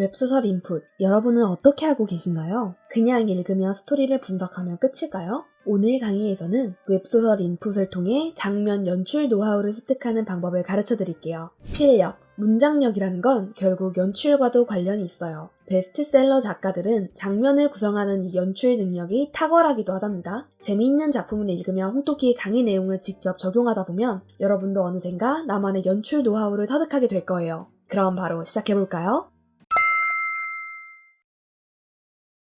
웹소설 인풋, 여러분은 어떻게 하고 계신가요? 그냥 읽으며 스토리를 분석하면 끝일까요? 오늘 강의에서는 웹소설 인풋을 통해 장면 연출 노하우를 습득하는 방법을 가르쳐 드릴게요. 필력, 문장력이라는 건 결국 연출과도 관련이 있어요. 베스트셀러 작가들은 장면을 구성하는 이 연출 능력이 탁월하기도 하답니다. 재미있는 작품을 읽으며 홍토키의 강의 내용을 직접 적용하다 보면 여러분도 어느샌가 나만의 연출 노하우를 터득하게 될 거예요. 그럼 바로 시작해볼까요?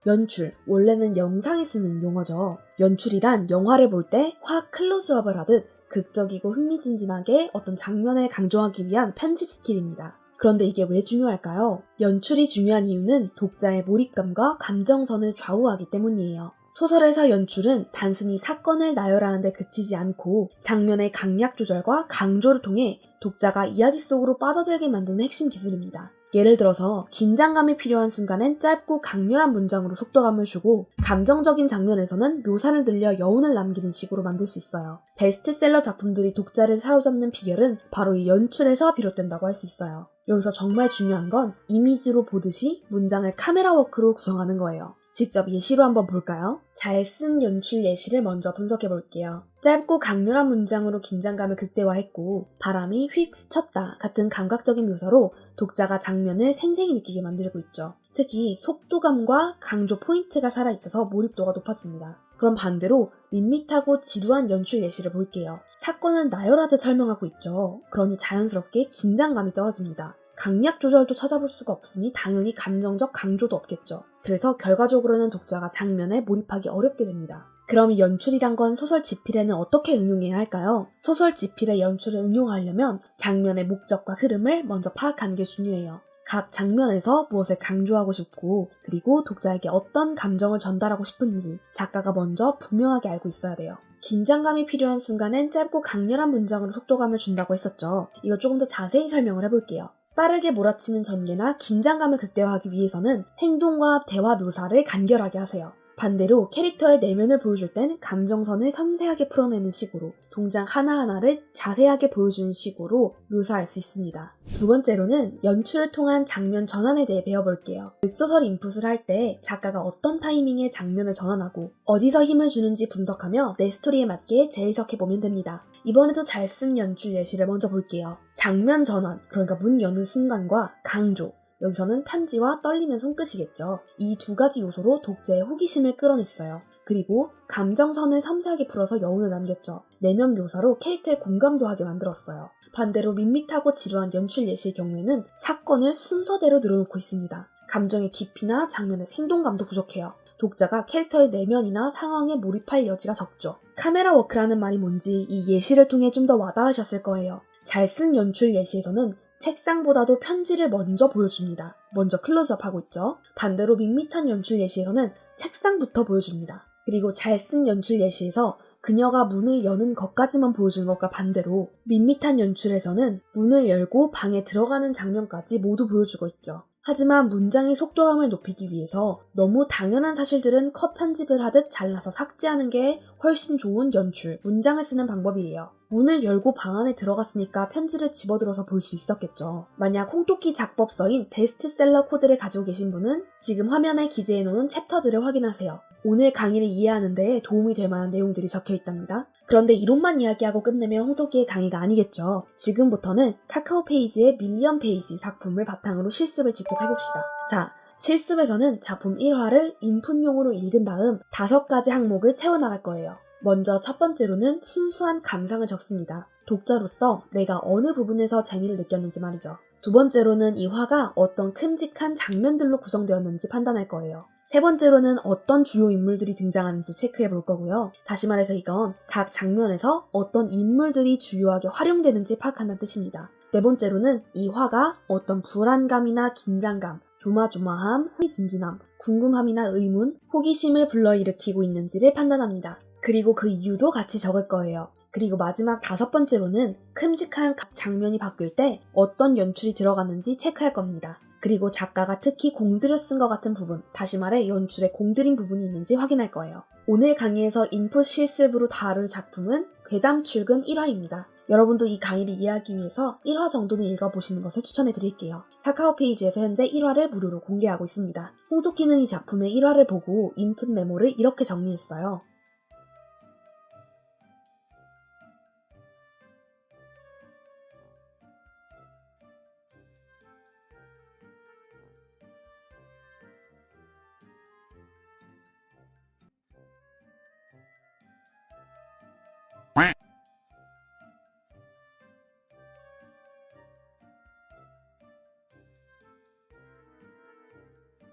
연출, 원래는 영상에 쓰는 용어죠. 연출이란 영화를 볼 때 확 클로즈업을 하듯 극적이고 흥미진진하게 어떤 장면을 강조하기 위한 편집 스킬입니다. 그런데 이게 왜 중요할까요? 연출이 중요한 이유는 독자의 몰입감과 감정선을 좌우하기 때문이에요. 소설에서 연출은 단순히 사건을 나열하는 데 그치지 않고 장면의 강약 조절과 강조를 통해 독자가 이야기 속으로 빠져들게 만드는 핵심 기술입니다. 예를 들어서 긴장감이 필요한 순간엔 짧고 강렬한 문장으로 속도감을 주고 감정적인 장면에서는 묘사를 늘려 여운을 남기는 식으로 만들 수 있어요. 베스트셀러 작품들이 독자를 사로잡는 비결은 바로 이 연출에서 비롯된다고 할 수 있어요. 여기서 정말 중요한 건 이미지로 보듯이 문장을 카메라 워크로 구성하는 거예요. 직접 예시로 한번 볼까요? 잘 쓴 연출 예시를 먼저 분석해 볼게요. 짧고 강렬한 문장으로 긴장감을 극대화했고 바람이 휙 스쳤다 같은 감각적인 묘사로 독자가 장면을 생생히 느끼게 만들고 있죠. 특히 속도감과 강조 포인트가 살아있어서 몰입도가 높아집니다. 그럼 반대로 밋밋하고 지루한 연출 예시를 볼게요. 사건을 나열하듯 설명하고 있죠. 그러니 자연스럽게 긴장감이 떨어집니다. 강약 조절도 찾아볼 수가 없으니 당연히 감정적 강조도 없겠죠. 그래서 결과적으로는 독자가 장면에 몰입하기 어렵게 됩니다. 그럼 이 연출이란 건 소설 지필에는 어떻게 응용해야 할까요? 소설 지필의 연출을 응용하려면 장면의 목적과 흐름을 먼저 파악하는 게 중요해요. 각 장면에서 무엇을 강조하고 싶고 그리고 독자에게 어떤 감정을 전달하고 싶은지 작가가 먼저 분명하게 알고 있어야 돼요. 긴장감이 필요한 순간엔 짧고 강렬한 문장으로 속도감을 준다고 했었죠. 이거 조금 더 자세히 설명을 해볼게요. 빠르게 몰아치는 전개나 긴장감을 극대화하기 위해서는 행동과 대화 묘사를 간결하게 하세요. 반대로 캐릭터의 내면을 보여줄 땐 감정선을 섬세하게 풀어내는 식으로 동작 하나하나를 자세하게 보여주는 식으로 묘사할 수 있습니다. 두 번째로는 연출을 통한 장면 전환에 대해 배워볼게요. 웹소설 인풋을 할 때 작가가 어떤 타이밍에 장면을 전환하고 어디서 힘을 주는지 분석하며 내 스토리에 맞게 재해석해보면 됩니다. 이번에도 잘 쓴 연출 예시를 먼저 볼게요. 장면 전환, 그러니까 문 여는 순간과 강조, 여기서는 편지와 떨리는 손끝이겠죠. 이 두 가지 요소로 독자의 호기심을 끌어냈어요. 그리고 감정선을 섬세하게 풀어서 여운을 남겼죠. 내면 묘사로 캐릭터의 공감도 하게 만들었어요. 반대로 밋밋하고 지루한 연출 예시의 경우에는 사건을 순서대로 늘어놓고 있습니다. 감정의 깊이나 장면의 생동감도 부족해요. 독자가 캐릭터의 내면이나 상황에 몰입할 여지가 적죠. 카메라 워크라는 말이 뭔지 이 예시를 통해 좀 더 와닿으셨을 거예요. 잘 쓴 연출 예시에서는 책상보다도 편지를 먼저 보여줍니다. 먼저 클로즈업하고 있죠. 반대로 밋밋한 연출 예시에서는 책상부터 보여줍니다. 그리고 잘 쓴 연출 예시에서 그녀가 문을 여는 것까지만 보여주는 것과 반대로 밋밋한 연출에서는 문을 열고 방에 들어가는 장면까지 모두 보여주고 있죠. 하지만 문장의 속도감을 높이기 위해서 너무 당연한 사실들은 컷 편집을 하듯 잘라서 삭제하는 게 훨씬 좋은 연출, 문장을 쓰는 방법이에요. 문을 열고 방 안에 들어갔으니까 편지를 집어들어서 볼 수 있었겠죠. 만약 홍토키 작법서인 베스트셀러 코드를 가지고 계신 분은 지금 화면에 기재해놓은 챕터들을 확인하세요. 오늘 강의를 이해하는 데 도움이 될 만한 내용들이 적혀 있답니다. 그런데 이론만 이야기하고 끝내면 홍토키의 강의가 아니겠죠. 지금부터는 카카오 페이지의 밀리언 페이지 작품을 바탕으로 실습을 직접 해봅시다. 자, 실습에서는 작품 1화를 인풋용으로 읽은 다음 5가지 항목을 채워나갈 거예요. 먼저 첫 번째로는 순수한 감상을 적습니다. 독자로서 내가 어느 부분에서 재미를 느꼈는지 말이죠. 두 번째로는 이 화가 어떤 큼직한 장면들로 구성되었는지 판단할 거예요. 세 번째로는 어떤 주요 인물들이 등장하는지 체크해 볼 거고요. 다시 말해서 이건 각 장면에서 어떤 인물들이 주요하게 활용되는지 파악한다는 뜻입니다. 네 번째로는 이 화가 어떤 불안감이나 긴장감, 조마조마함, 흥미진진함, 궁금함이나 의문, 호기심을 불러일으키고 있는지를 판단합니다. 그리고 그 이유도 같이 적을 거예요. 그리고 마지막 5번째로는 큼직한 각 장면이 바뀔 때 어떤 연출이 들어갔는지 체크할 겁니다. 그리고 작가가 특히 공들여 쓴 것 같은 부분, 다시 말해 연출에 공들인 부분이 있는지 확인할 거예요. 오늘 강의에서 인풋 실습으로 다룰 작품은 괴담 출근 1화입니다. 여러분도 이 강의를 이해하기 위해서 1화 정도는 읽어보시는 것을 추천해드릴게요. 카카오 페이지에서 현재 1화를 무료로 공개하고 있습니다. 홍토끼는 이 작품의 1화를 보고 인풋 메모를 이렇게 정리했어요.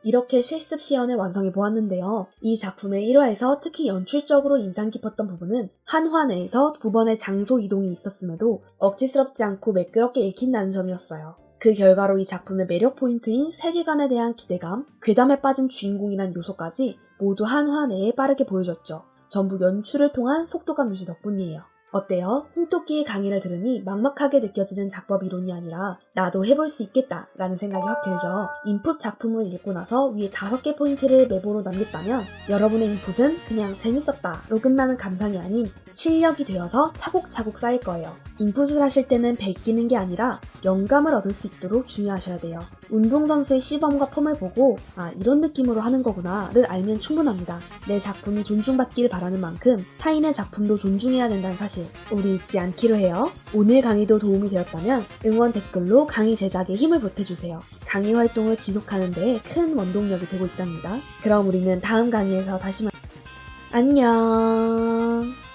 이렇게 실습 시연을 완성해 보았는데요. 이 작품의 1화에서 특히 연출적으로 인상 깊었던 부분은 한화 내에서 2번의 장소 이동이 있었음에도 억지스럽지 않고 매끄럽게 읽힌다는 점이었어요. 그 결과로 이 작품의 매력 포인트인 세계관에 대한 기대감, 괴담에 빠진 주인공이란 요소까지 모두 한화 내에 빠르게 보여줬죠. 전부 연출을 통한 속도감 유지 덕분이에요. 어때요? 홍토끼의 강의를 들으니 막막하게 느껴지는 작법 이론이 아니라 나도 해볼 수 있겠다 라는 생각이 확 들죠. 인풋 작품을 읽고 나서 위에 5개 포인트를 메모로 남겼다면 여러분의 인풋은 그냥 재밌었다로 끝나는 감상이 아닌 실력이 되어서 차곡차곡 쌓일 거예요. 인풋을 하실 때는 베끼는 게 아니라 영감을 얻을 수 있도록 주의하셔야 돼요. 운동선수의 시범과 폼을 보고 이런 느낌으로 하는 거구나를 알면 충분합니다. 내 작품이 존중받길 바라는 만큼 타인의 작품도 존중해야 된다는 사실 우리 잊지 않기로 해요. 오늘 강의도 도움이 되었다면 응원 댓글로 강의 제작에 힘을 보태주세요. 강의 활동을 지속하는 데 큰 원동력이 되고 있답니다. 그럼 우리는 다음 강의에서 다시 안녕.